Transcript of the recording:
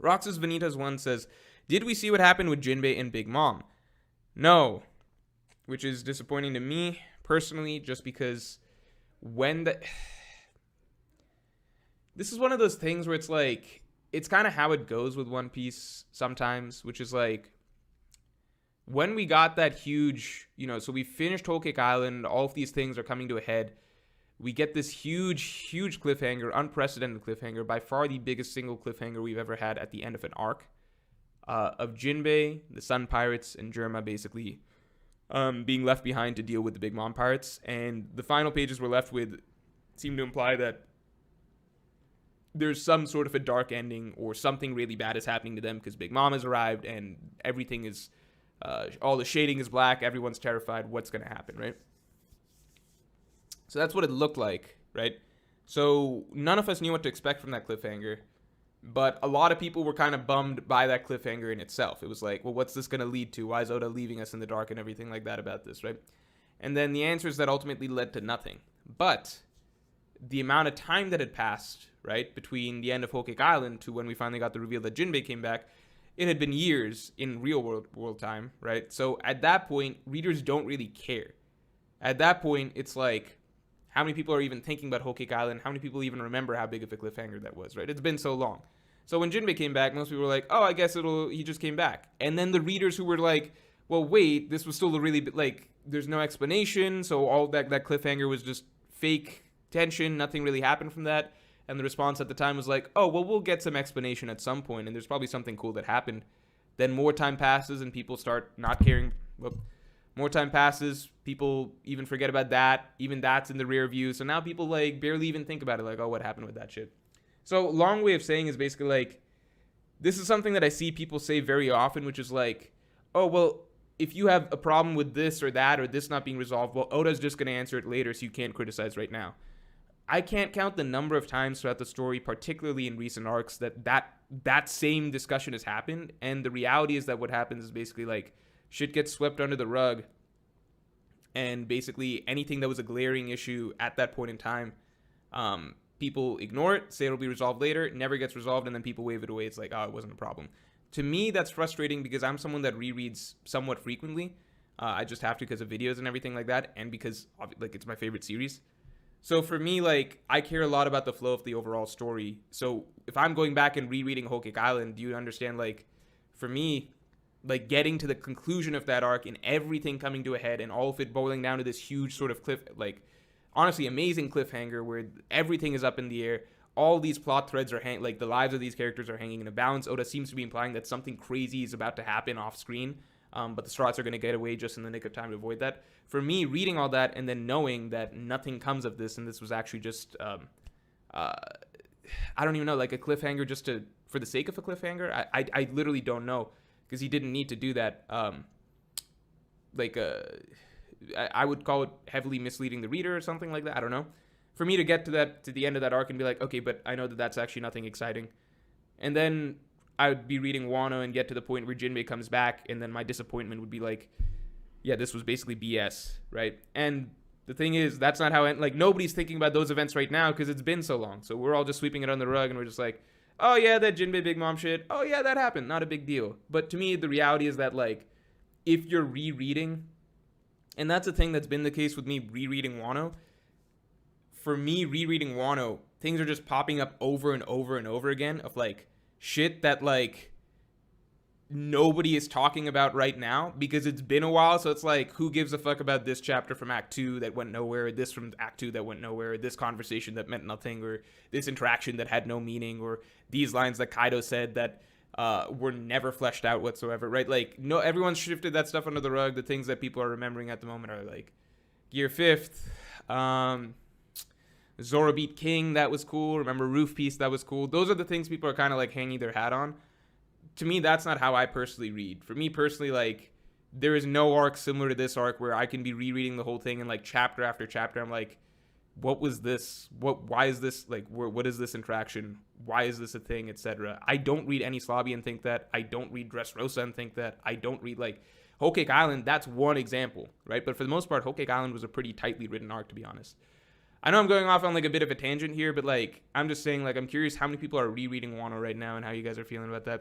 Roxas Vanitas 1 says, did we see what happened with Jinbei and Big Mom? No, which is disappointing to me personally, just because when the... This is one of those things where it's like, it's kind of how it goes with One Piece sometimes, which is like, when we got that huge, so we finished Whole Cake Island, all of these things are coming to a head. We get this huge cliffhanger, unprecedented cliffhanger, by far the biggest single cliffhanger we've ever had at the end of an arc, of Jinbei, the Sun Pirates, and Germa basically being left behind to deal with the Big Mom Pirates. And the final pages we're left with seem to imply that there's some sort of a dark ending or something really bad is happening to them because Big Mom has arrived and everything is, all the shading is black, everyone's terrified, what's going to happen, right? So that's what it looked like, right? So none of us knew what to expect from that cliffhanger, but a lot of people were kind of bummed by that cliffhanger in itself. It was like, well, what's this going to lead to? Why is Oda leaving us in the dark and everything like that about this, right? And then the answer is that ultimately led to nothing. But the amount of time that had passed, right, between the end of Whole Cake Island to when we finally got the reveal that Jinbei came back, it had been years in real world time, right? So at that point, readers don't really care. At that point, it's like, how many people are even thinking about Whole Cake Island? How many people even remember how big of a cliffhanger that was, right? It's been so long. So when Jinbei came back, most people were like, oh, I guess he just came back. And then the readers who were like, well, wait, this was still a really, there's no explanation. So all that cliffhanger was just fake tension. Nothing really happened from that. And the response at the time was like, oh, well, we'll get some explanation at some point, and there's probably something cool that happened. Then more time passes, and people start not caring. More time passes, people even forget about that. Even that's in the rear view. So now people, barely even think about it, like, oh, what happened with that shit? So long way of saying is basically, this is something that I see people say very often, which is like, oh, well, if you have a problem with this or that or this not being resolved, well, Oda's just going to answer it later, so you can't criticize right now. I can't count the number of times throughout the story, particularly in recent arcs, that same discussion has happened. And the reality is that what happens is basically shit gets swept under the rug. And basically anything that was a glaring issue at that point in time, people ignore it, say it'll be resolved later, it never gets resolved, and then people wave it away. It's like, oh, it wasn't a problem. To me, that's frustrating because I'm someone that rereads somewhat frequently. I just have to because of videos and everything like that, and because it's my favorite series. So for me, I care a lot about the flow of the overall story. So if I'm going back and rereading Whole Cake Island, do you understand, for me, getting to the conclusion of that arc and everything coming to a head and all of it boiling down to this huge sort of honestly amazing cliffhanger where everything is up in the air. All these plot threads are the lives of these characters are hanging in a balance. Oda seems to be implying that something crazy is about to happen off screen. But the Strats are going to get away just in the nick of time to avoid that. For me, reading all that and then knowing that nothing comes of this, and this was actually just, I don't even know, a cliffhanger just for the sake of a cliffhanger? I literally don't know, because he didn't need to do that. I would call it heavily misleading the reader or something like that. I don't know. For me to get to the end of that arc and be like, okay, but I know that that's actually nothing exciting. And then I would be reading Wano and get to the point where Jinbei comes back, and then my disappointment would be like, yeah, this was basically BS, right? And the thing is, that's not how, nobody's thinking about those events right now because it's been so long. So we're all just sweeping it under the rug, and we're just like, oh yeah, that Jinbei Big Mom shit, oh yeah, that happened, not a big deal. But to me, the reality is that, if you're rereading, and that's a thing that's been the case with me rereading Wano, for me, rereading Wano, things are just popping up over and over and over again of, shit that nobody is talking about right now because it's been a while. So it's who gives a fuck about this chapter from Act 2 that went nowhere, or this from Act 2 that went nowhere, or this conversation that meant nothing, or this interaction that had no meaning, or these lines that Kaido said that were never fleshed out whatsoever, right? No, everyone's shifted that stuff under the rug. The things that people are remembering at the moment are Gear 5th, Zoro beat King, that was cool. Remember Roof Piece, that was cool. Those are the things people are kind of hanging their hat on. To me, that's not how I personally read. For me personally, there is no arc similar to this arc where I can be rereading the whole thing and chapter after chapter, I'm like, what was this? Why is this? What is this interaction? Why is this a thing, etc. I don't read any Slobby and think that. I don't read Dressrosa and think that. I don't read Whole Cake Island. That's one example, right? But for the most part, Whole Cake Island was a pretty tightly written arc, to be honest. I know I'm going off on like a bit of a tangent here, but like I'm just saying, like I'm curious how many people are rereading Wano right now and how you guys are feeling about that.